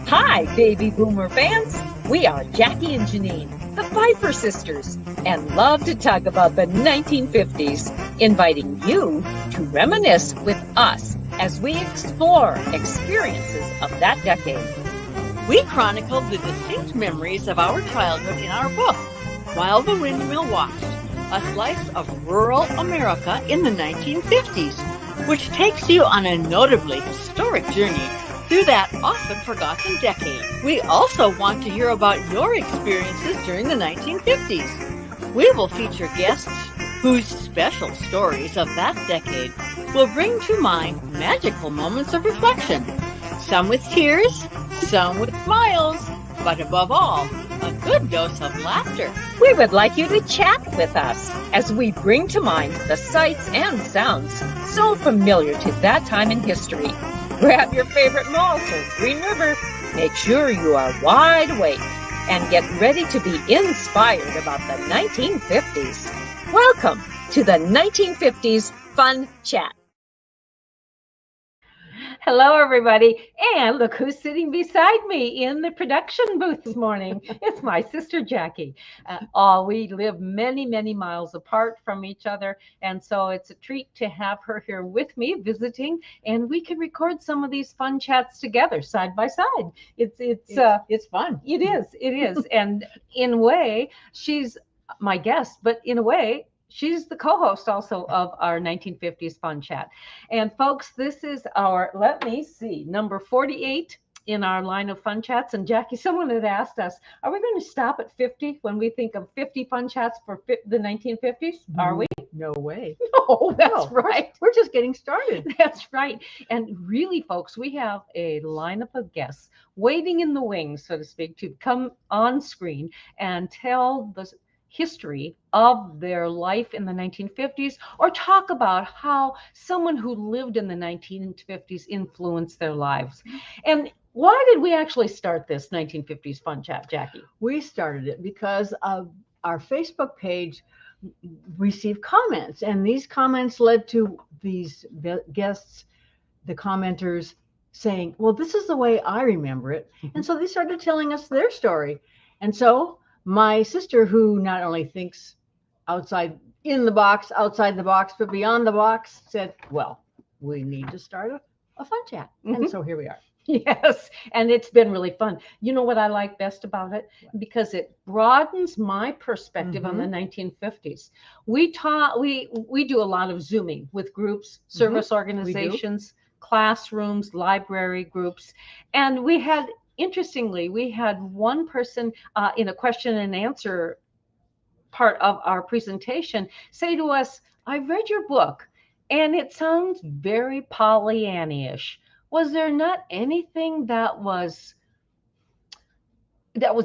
Hi, baby boomer fans. We are Jackie and Janine, the Pfeiffer sisters, and love to talk about the 1950s, inviting you to reminisce with us as we explore experiences of that decade. We chronicled the distinct memories of our childhood in our book, While the Windmill Watched, a slice of rural America in the 1950s, which takes you on a notably historic journey through that often forgotten decade. We also want to hear about your experiences during the 1950s. We will feature guests whose special stories of that decade will bring to mind magical moments of reflection, some with tears, some with smiles, but above all, a good dose of laughter. We would like you to chat with us as we bring to mind the sights and sounds so familiar to that time in history. Grab your favorite malt or Green River. Make sure you are wide awake and get ready to be inspired about the 1950s. Welcome to the 1950s Fun Chat. Hello, everybody. And look who's sitting beside me in the production booth this morning. It's my sister, Jackie. We live many, many miles apart from each other. And so it's a treat to have her here with me visiting. And we can record some of these fun chats together side by side. It's fun. It is. And in a way, she's my guest, but in a way, she's the co-host also of our 1950s Fun Chat. And folks, this is our, let me see, number 48 in our line of fun chats. And Jackie, someone had asked us, are we going to stop at 50 when we think of 50 fun chats for the 1950s? Are we? No way. No, that's right. We're just getting started. That's right. And really, folks, we have a lineup of guests waiting in the wings, so to speak, to come on screen and tell the history of their life in the 1950s, or talk about how someone who lived in the 1950s influenced their lives. And why did we actually start this 1950s Fun Chat, Jackie? We started it because of our Facebook page received comments, and these comments led to these guests, the commenters, saying, well, this is the way I remember it. And so they started telling us their story. And so my sister, who not only thinks outside the box, but beyond the box, said, well, we need to start a fun chat. And so here we are. Yes, and it's been really fun. You know what I like best about it? Because it broadens my perspective on the 1950s. We do a lot of Zooming with groups, service organizations, classrooms, library groups, and interestingly, we had one person in a question and answer part of our presentation say to us, I've read your book and it sounds very Pollyanna-ish. Was there not anything that was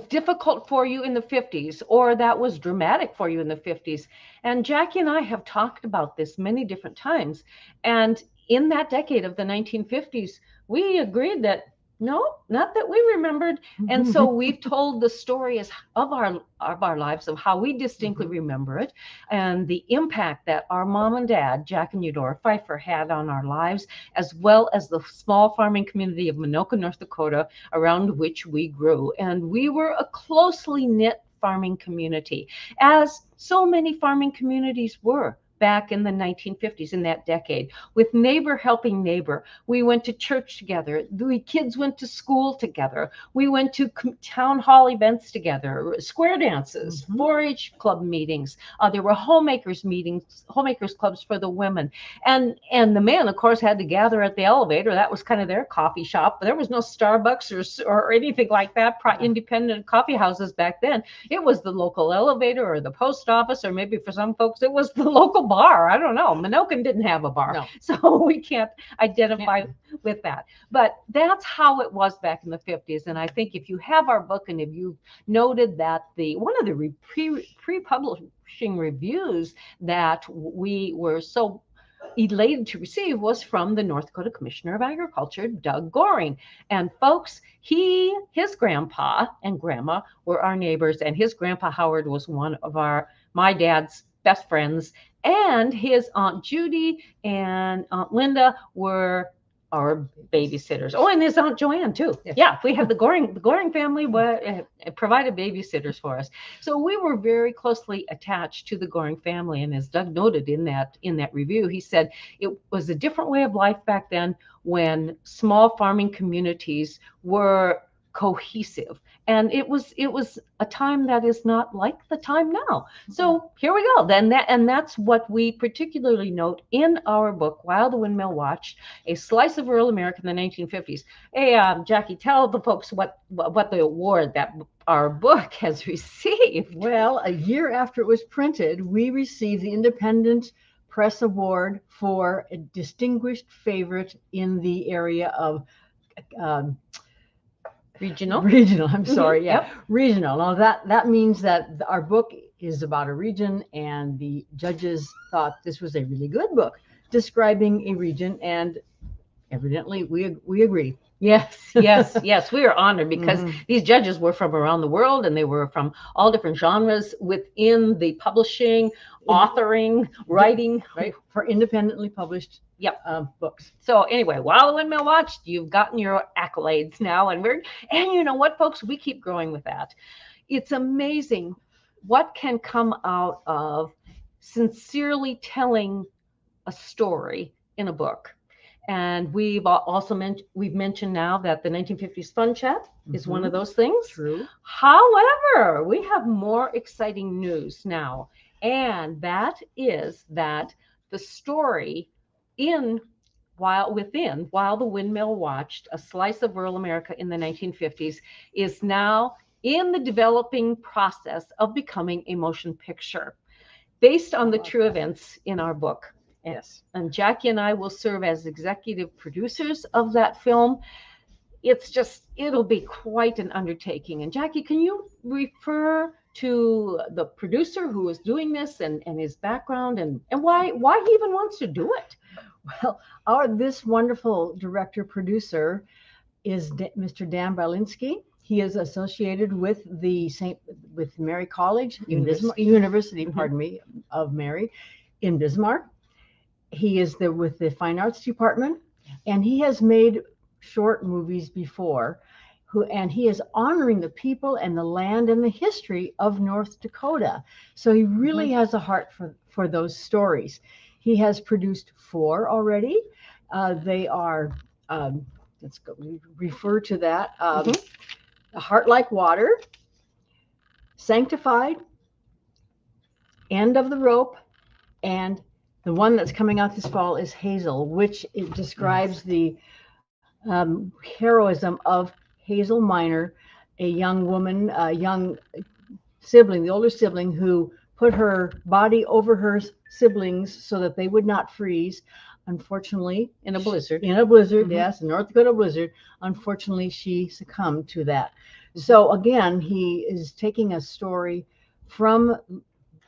difficult for you in the 50s, or that was dramatic for you in the 50s? And Jackie and I have talked about this many different times. And in that decade of the 1950s, we agreed that no, not that we remembered. And so we've told the story of our lives, of how we distinctly remember it, and the impact that our mom and dad, Jack and Eudora Pfeiffer, had on our lives, as well as the small farming community of Minoka, North Dakota, around which we grew. And we were a closely knit farming community, as so many farming communities were back in the 1950s, in that decade, with neighbor helping neighbor. We went to church together. The kids went to school together. We went to town hall events together, square dances, 4-H club meetings. There were homemakers meetings, homemakers clubs for the women. And the men, of course, had to gather at the elevator. That was kind of their coffee shop. There was no Starbucks or anything like that, independent coffee houses back then. It was the local elevator or the post office, or maybe for some folks, it was the local bar. I don't know. Minokan didn't have a bar. No. So we can't identify with that. But that's how it was back in the 50s. And I think if you have our book, and if you've noted that one of the pre-publishing reviews that we were so elated to receive was from the North Dakota Commissioner of Agriculture, Doug Goring. And folks, his grandpa and grandma were our neighbors, and his grandpa Howard was one of my dad's best friends, and his Aunt Judy and Aunt Linda were our babysitters. Oh, and his Aunt Joanne too. Yes. Yeah, we have the Goring family provided babysitters for us. So we were very closely attached to the Goring family. And as Doug noted in that review, he said it was a different way of life back then when small farming communities were cohesive, and it was a time that is not like the time now. So here we go. That's what we particularly note in our book, While the Windmill Watched: A Slice of Rural America in the 1950s. Hey, Jackie, tell the folks what the award that our book has received. Well, a year after it was printed, we received the Independent Press Award for a distinguished favorite in the area of um, Regional. I'm sorry, yeah, Yep. regional. Now that means that our book is about a region, and the judges thought this was a really good book describing a region, and evidently we agree. Yes, yes, yes. We are honored because Mhm. these judges were from around the world, and they were from all different genres within the publishing, authoring, writing. Right, for independently published Yep. books. So anyway, While the Windmill Watched, you've gotten your accolades now, and you know what, folks, we keep growing with that. It's amazing what can come out of sincerely telling a story in a book. And we've mentioned now that the 1950s Fun Chat is one of those things. True. However, we have more exciting news now, and that is that the story in While the Windmill Watched: A Slice of Rural America in the 1950s is now in the developing process of becoming a motion picture based on the true events in our book. Yes. And Jackie and I will serve as executive producers of that film. It'll be quite an undertaking. And Jackie, can you refer to the producer who is doing this and his background and why he even wants to do it? Well, this wonderful director producer is Mr. Dan Balinsky. He is associated with with Mary College University, pardon me, of Mary in Bismarck. He is with the Fine Arts Department, and he has made short movies before. And he is honoring the people and the land and the history of North Dakota. So he really has a heart for those stories. He has produced 4 already. They are, let's go refer to that. A Heart Like Water, Sanctified, End of the Rope, and the one that's coming out this fall is Hazel, which it describes the heroism of Hazel Miner, a young woman, a young sibling, the older sibling, who put her body over her siblings so that they would not freeze. Unfortunately, In a blizzard. Yes, a North Dakota blizzard. Unfortunately, she succumbed to that. So again, he is taking a story from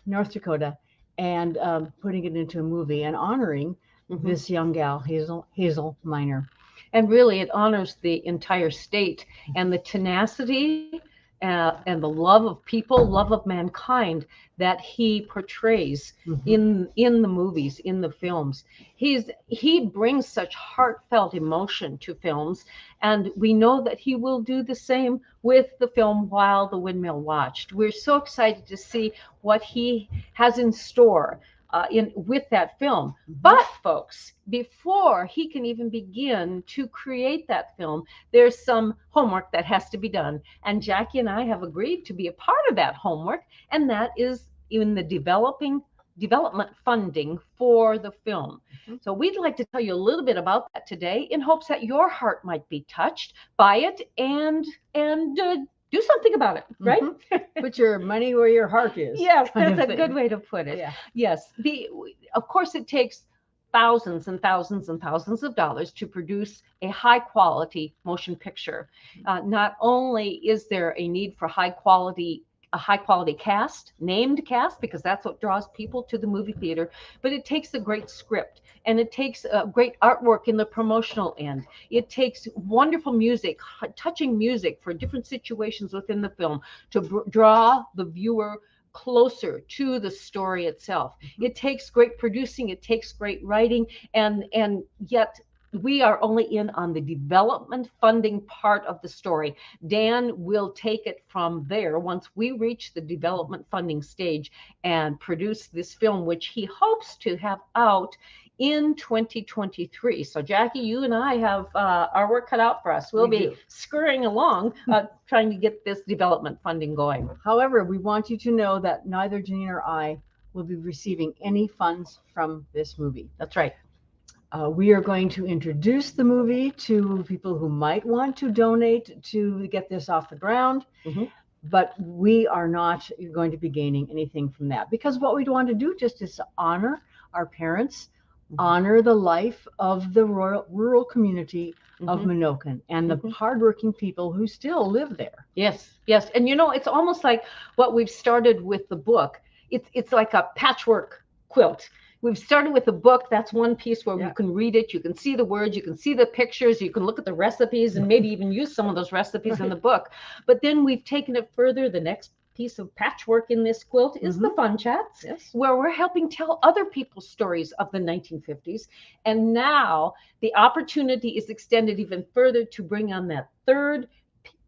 North Dakota and putting it into a movie and honoring this young gal, Hazel Miner. And really, it honors the entire state and the tenacity and the love of people, love of mankind that he portrays in the movies, in the films. He brings such heartfelt emotion to films, and we know that he will do the same with the film While the Windmill Watched. We're so excited to see what he has in store with that film. But folks, before he can even begin to create that film, there's some homework that has to be done. And Jackie and I have agreed to be a part of that homework, and that is in the development funding for the film. So we'd like to tell you a little bit about that today in hopes that your heart might be touched by it and do something about it, right? Put your money where your heart is. Yes, that's a good way to put it. Yeah. Yes. Of course, it takes thousands and thousands and thousands of dollars to produce a high quality motion picture. Not only is there a need for a high quality cast, named cast, because that's what draws people to the movie theater, but it takes a great script, and it takes great artwork in the promotional end. It takes wonderful music, touching music for different situations within the film to draw the viewer closer to the story itself. It takes great producing, it takes great writing, and yet we are only in on the development funding part of the story. Dan will take it from there once we reach the development funding stage and produce this film, which he hopes to have out in 2023. So Jackie, you and I have our work cut out for us. We'll be scurrying along trying to get this development funding going. However, we want you to know that neither Janine or I will be receiving any funds from this movie. That's right. We are going to introduce the movie to people who might want to donate to get this off the ground, but we are not going to be gaining anything from that, because what we want to do just is to honor our parents, honor the life of the rural community of Menoken and the hardworking people who still live there. Yes, yes. And you know, it's almost like what we've started with the book. It's like a patchwork quilt. We've started with a book. That's one piece where you can read it. You can see the words. You can see the pictures. You can look at the recipes and maybe even use some of those recipes in the book. But then we've taken it further. The next piece of patchwork in this quilt is the fun chats, where we're helping tell other people's stories of the 1950s. And now the opportunity is extended even further to bring on that third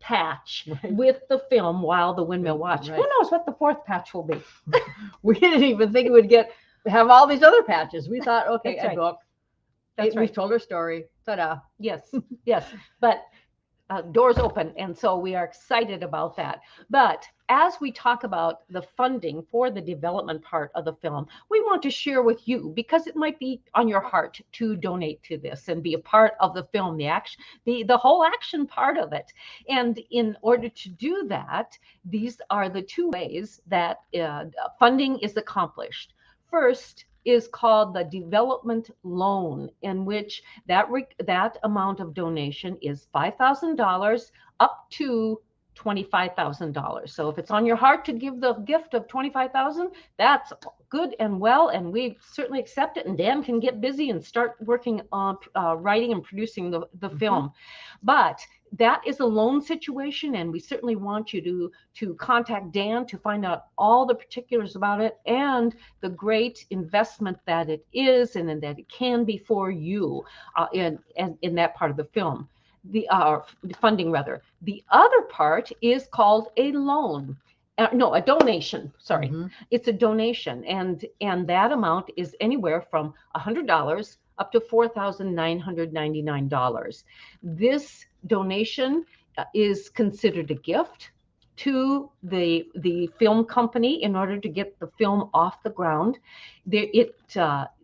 patch with the film While the Windmill Watched. Who knows what the fourth patch will be? We didn't even think it would have all these other patches. We thought, okay, a book. We've told our story. Ta-da. Yes, yes. But doors open, and so we are excited about that. But as we talk about the funding for the development part of the film, we want to share with you, because it might be on your heart to donate to this and be a part of the film, the action, the whole action part of it. And in order to do that, these are the two ways that funding is accomplished. First is called the development loan, in which that amount of donation is $5,000 up to $25,000. So if it's on your heart to give the gift of $25,000, that's good and well, and we certainly accept it. And Dan can get busy and start working on writing and producing the film. But that is a loan situation, and we certainly want you to contact Dan to find out all the particulars about it and the great investment that it is, and that it can be for you in that part of the film. The funding rather. The other part is called a loan. A donation. Sorry, it's a donation, and that amount is anywhere from $100 up to $4,999. This donation is considered a gift to the film company in order to get the film off the ground.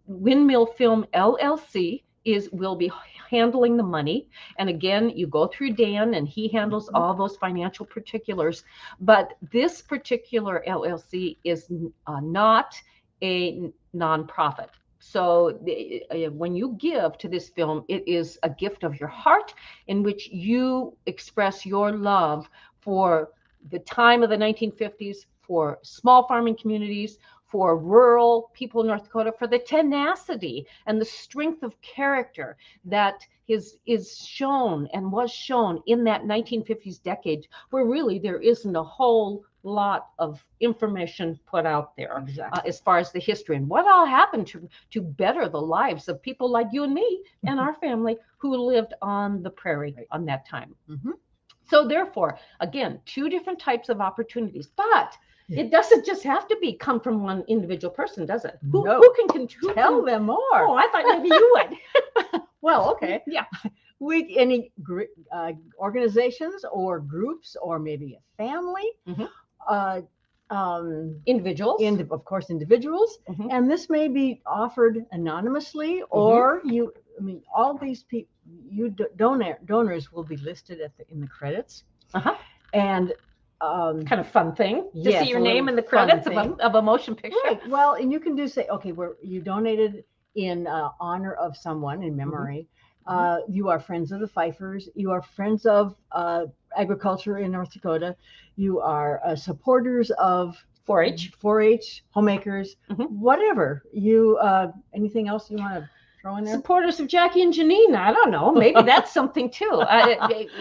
Windmill Film LLC will be handling the money, and again, you go through Dan and he handles all those financial particulars. But this particular LLC is not a nonprofit. So when you give to this film, it is a gift of your heart in which you express your love for the time of the 1950s, for small farming communities, for rural people in North Dakota, for the tenacity and the strength of character that is shown and was shown in that 1950s decade, where really there isn't a whole lot of information put out there as far as the history and what all happened to better the lives of people like you and me and our family who lived on the prairie on that time. So therefore, again, two different types of opportunities, but it doesn't just have to come from one individual person, does it? Who can tell them more? Oh, I thought maybe you would. Well, okay. Yeah. Any organizations or groups, or maybe a family, individuals, of course, individuals, and this may be offered anonymously, or all these people, donors will be listed in the credits, and. Kind of fun thing to see your name in the credits of a motion picture. Right. Well, and you can do say, okay, you donated in honor of someone, in memory. You are friends of the Pfeiffers. You are friends of agriculture in North Dakota. You are supporters of 4-H, homemakers, whatever. Anything else you want to throw in there? Supporters of Jackie and Janine. I don't know. Maybe that's something too,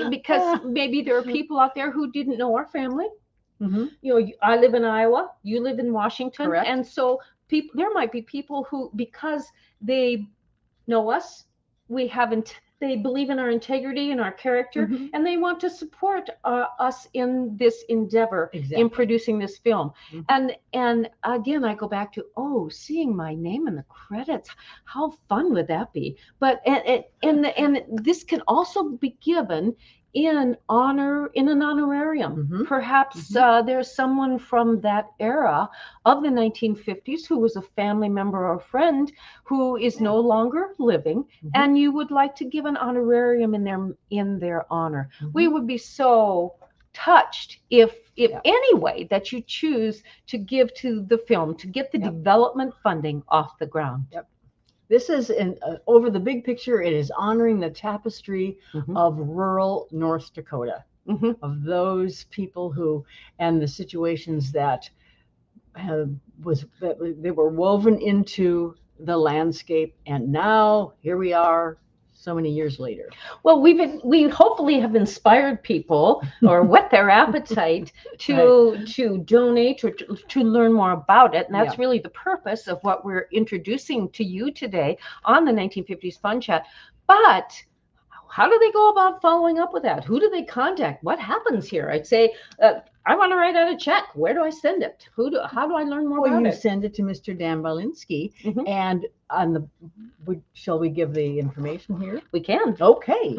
because maybe there are people out there who didn't know our family. I live in Iowa. You live in Washington. Correct. And so there might be people who, because they know us, they believe in our integrity and our character, and they want to support us in this endeavor in producing this film. And again, I go back to seeing my name in the credits. How fun would that be? But and this can also be given in an honorarium. Perhaps there's someone from that era of the 1950s who was a family member or friend who is no longer living, and you would like to give an honorarium in their honor. We would be so touched if any way that you choose to give to the film to get the development funding off the ground. This is over the big picture. It is honoring the tapestry of rural North Dakota, of those people who, and the situations that they were woven into the landscape. And now here we are, so many years later. Well, we hopefully have inspired people or whet their appetite to donate or to learn more about it. And that's really the purpose of what we're introducing to you today on the 1950s Fun Chat. But how do they go about following up with that? Who do they contact? What happens here? I'd say, I want to write out a check. Where do I send it? How do I learn more about it? You send it to Mr. Dan Balinski, and shall we give the information here? We can. Okay.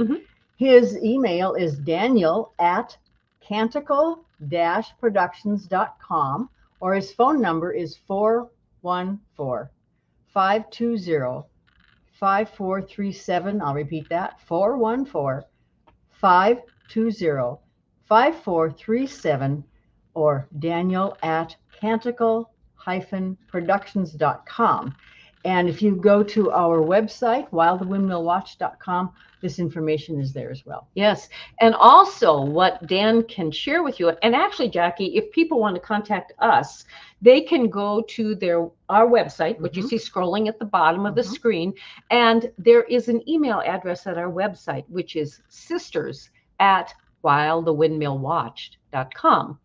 His email is daniel@canticle-productions.com, or his phone number is 414-520-5437. I'll repeat that, 414-520-5437, or daniel@canticle-productions.com. And if you go to our website, whilethewindmillwatch.com, this information is there as well. Yes. And also what Dan can share with you, and actually, Jackie, if people want to contact us, they can go to our website, which you see scrolling at the bottom of the screen. And there is an email address at our website, which is sisters@whilethewindmillwatch.com.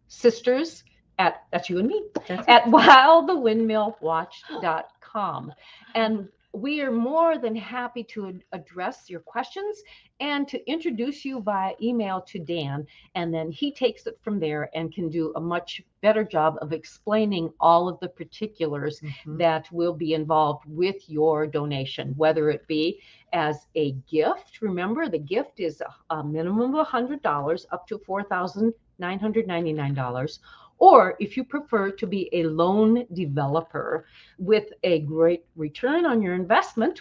Sisters that's you and me, at whilethewindmillwatch.com. And we are more than happy to address your questions and to introduce you via email to Dan. And then he takes it from there and can do a much better job of explaining all of the particulars that will be involved with your donation, whether it be as a gift. Remember, the gift is a minimum of $100 up to $4,999. Or if you prefer to be a loan developer with a great return on your investment,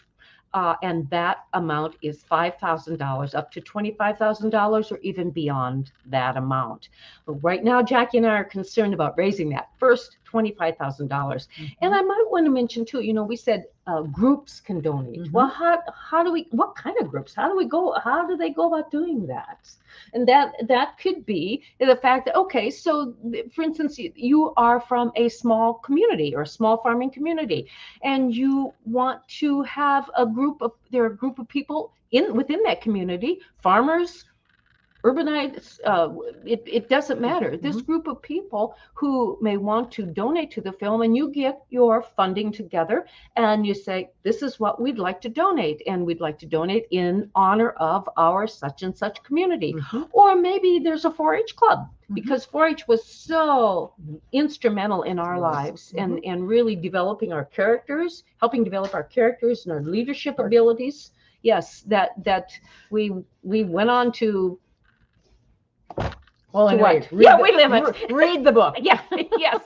and that amount is $5,000 up to $25,000 or even beyond that amount. But right now, Jackie and I are concerned about raising that first $25,000. And I might want to mention too, we said groups can donate. Well, what kind of groups? How do they go about doing that? And that could be the fact that, okay, so for instance, you are from a small community or a small farming community, and you want to have a group of people within that community, farmers, urbanites, it doesn't matter. This group of people who may want to donate to the film, and you get your funding together and you say, this is what we'd like to donate, and we'd like to donate in honor of our such and such community. Or maybe there's a 4-H club, because 4-H was so instrumental in our lives and really developing our characters, helping develop our characters and our leadership abilities. Yes, that we went on to. Well, anyway, we live it. Read the book. Yeah, yes,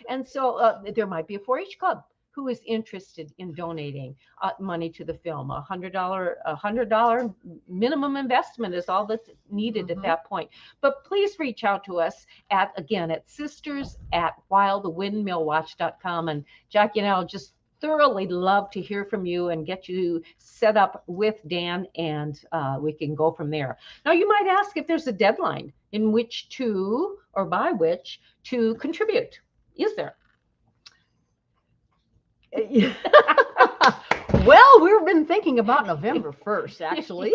and so there might be a 4-H club who is interested in donating money to the film. $100 minimum investment is all that's needed at that point. But please reach out to us at sisters@whilethewindmillwatch.com, and Jackie and I will just thoroughly love to hear from you and get you set up with Dan, and we can go from there. Now, you might ask if there's a deadline in which to, or by which to contribute. Is there? Well, we've been thinking about November 1st, actually.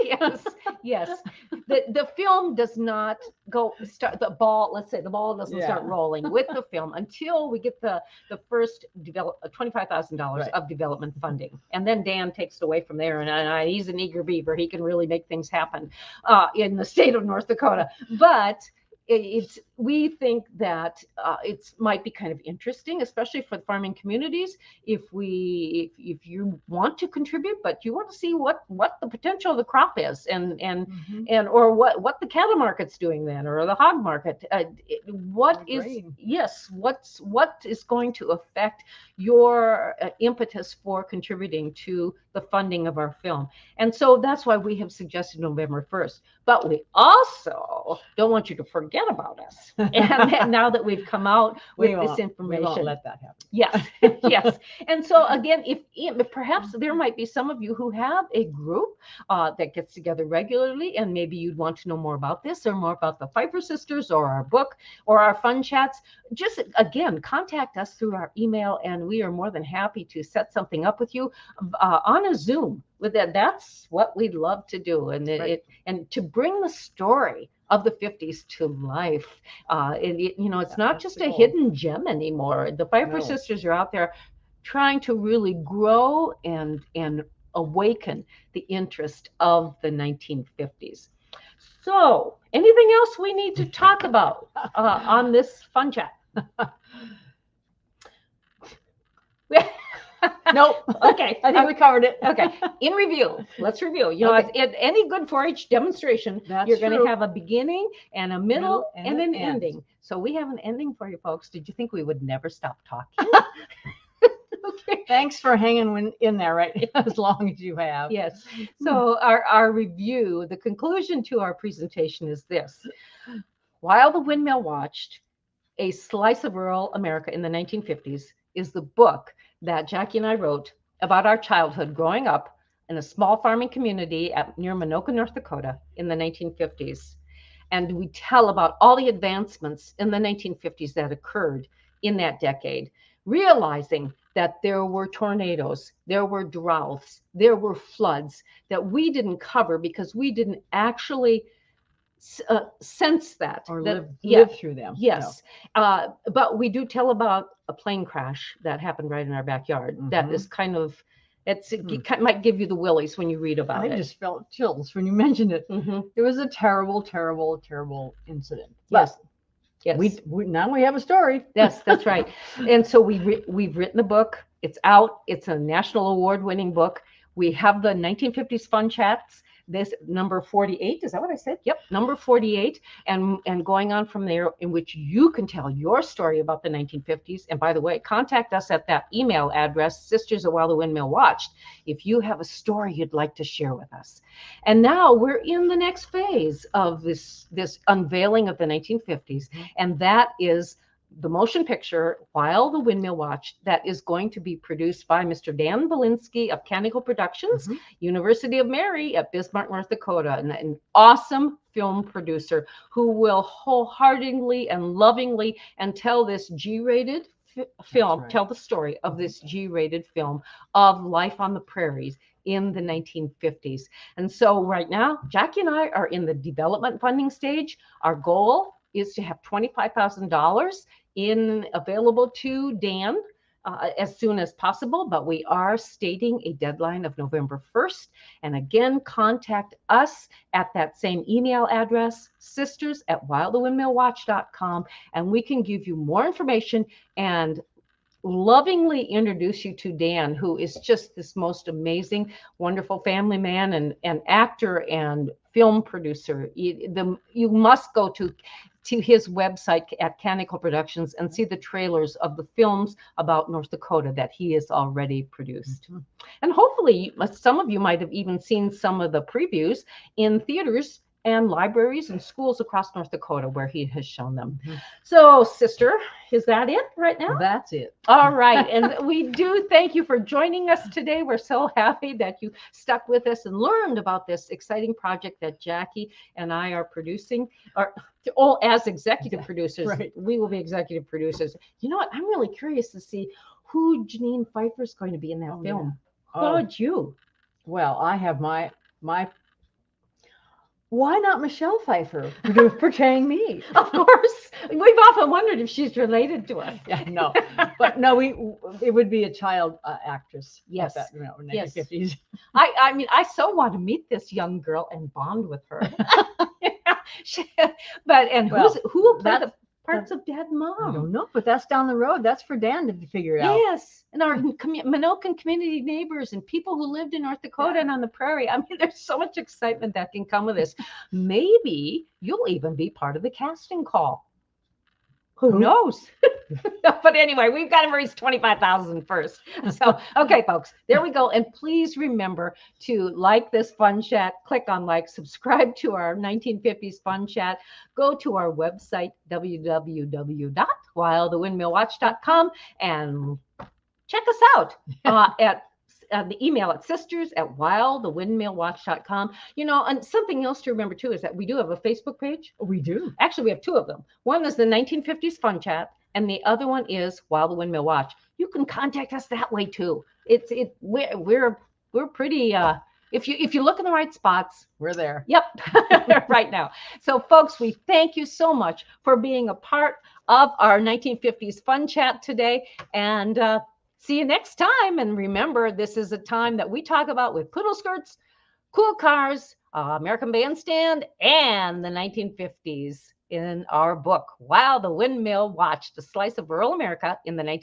Yes. The film does not start the ball. Let's say the ball doesn't start rolling with the film until we get the first $25,000 Right. of development funding, and then Dan takes it away from there. And he's an eager beaver; he can really make things happen in the state of North Dakota. But we think that it might be kind of interesting, especially for the farming communities, if you want to contribute, but you want to see what the potential of the crop is, and or what the cattle market's doing then, or the hog market. What is going to affect your impetus for contributing to the funding of our film? And so that's why we have suggested November 1st. But we also don't want you to forget about us. And now that we've come out with this information, we won't let that happen. Yes, yes. And so again, if perhaps there might be some of you who have a group that gets together regularly, and maybe you'd want to know more about this or more about the Pfeiffer sisters or our book or our fun chats, just again, contact us through our email, and we are more than happy to set something up with you on a Zoom. With that's what we'd love to do, and and to bring the story of the 50s to life. It's not just a hidden gem anymore. The Pfeiffer sisters are out there trying to really grow and awaken the interest of the 1950s. So, anything else we need to talk about on this fun chat? Nope. Okay. I think we covered it. Okay. In review, let's review. At any good 4-H demonstration, you're going to have a beginning and a middle and an ending. So we have an ending for you folks. Did you think we would never stop talking? Okay. Thanks for hanging in there right as long as you have. Yes. So our review, the conclusion to our presentation is this. While the Windmill Watched, A Slice of Rural America in the 1950s is the book that Jackie and I wrote about our childhood growing up in a small farming community near Minoka, North Dakota in the 1950s. And we tell about all the advancements in the 1950s that occurred in that decade, realizing that there were tornadoes, there were droughts, there were floods that we didn't cover because we didn't actually sense that or live through them. Yes. But we do tell about a plane crash that happened right in our backyard. That is kind of, it might give you the willies when you read about it. I just felt chills when you mentioned it. It was a terrible, terrible, terrible incident. Yes. Yes. Now we have a story. Yes, that's right. And so we've written the book. It's out. It's a national award-winning book. We have the 1950s fun chats. This number 48, is that what I said? Yep, number 48, and going on from there, in which you can tell your story about the 1950s. And by the way, contact us at that email address, Sisters of While the Windmill Watched, if you have a story you'd like to share with us. And now we're in the next phase of this unveiling of the 1950s, and that is the motion picture While the Windmill Watched, that is going to be produced by Mr. Dan Belinsky of Canticle Productions, University of Mary at Bismarck, North Dakota, an awesome film producer who will wholeheartedly and lovingly tell this G-rated film, tell the story of this G-rated film of life on the prairies in the 1950s. And so right now, Jackie and I are in the development funding stage. Our goal is to have $25,000 available to Dan as soon as possible, but we are stating a deadline of November 1st. And again, contact us at that same email address, sisters@whilethewindmillwatch.com, and we can give you more information and lovingly introduce you to Dan, who is just this most amazing, wonderful family man and actor and film producer. You must go to his website at Canticle Productions and see the trailers of the films about North Dakota that he has already produced. And hopefully some of you might have even seen some of the previews in theaters and libraries and schools across North Dakota where he has shown them. So, sister, is that it right now? That's it. All right. And we do thank you for joining us today. We're so happy that you stuck with us and learned about this exciting project that Jackie and I are producing, as executive producers. Right. We will be executive producers. You know what? I'm really curious to see who Janine Pfeiffer is going to be in that film. How about you? Well, I have my Why not Michelle Pfeiffer portraying me? Of course, we've often wondered if she's related to us. Yeah, no, but no, it would be a child actress. Yes. That, you know, Yes. 1950s. I mean, I so want to meet this young girl and bond with her. But and Well, who will play the that's- parts of Dad and I Mom? don't know, but that's down the road. That's for Dan to figure out. Yes, and our Minokan community neighbors and people who lived in North Dakota and on the prairie. I mean, there's so much excitement that can come with this. Maybe you'll even be part of the casting call. Who knows? But anyway, we've got to raise 25,000 first. So, okay, folks, there we go. And please remember to like this fun chat, click on like, subscribe to our 1950s fun chat, go to our website, www.whilethewindmillwatch.com, and check us out at the email at sisters@whilethewindmillwatch.com. You know, and something else to remember too is that we do have a Facebook page. We do. Actually, we have two of them. One is the 1950s Fun Chat, and the other one is While the Windmill Watch. You can contact us that way too. We're pretty. If you look in the right spots, We're there. yep, right now. So, folks, we thank you so much for being a part of our 1950s Fun Chat today, and see you next time. And remember, this is a time that we talk about with poodle skirts, cool cars, American Bandstand, and the 1950s in our book, While the Windmill Watched, a slice of rural America in the 1950s.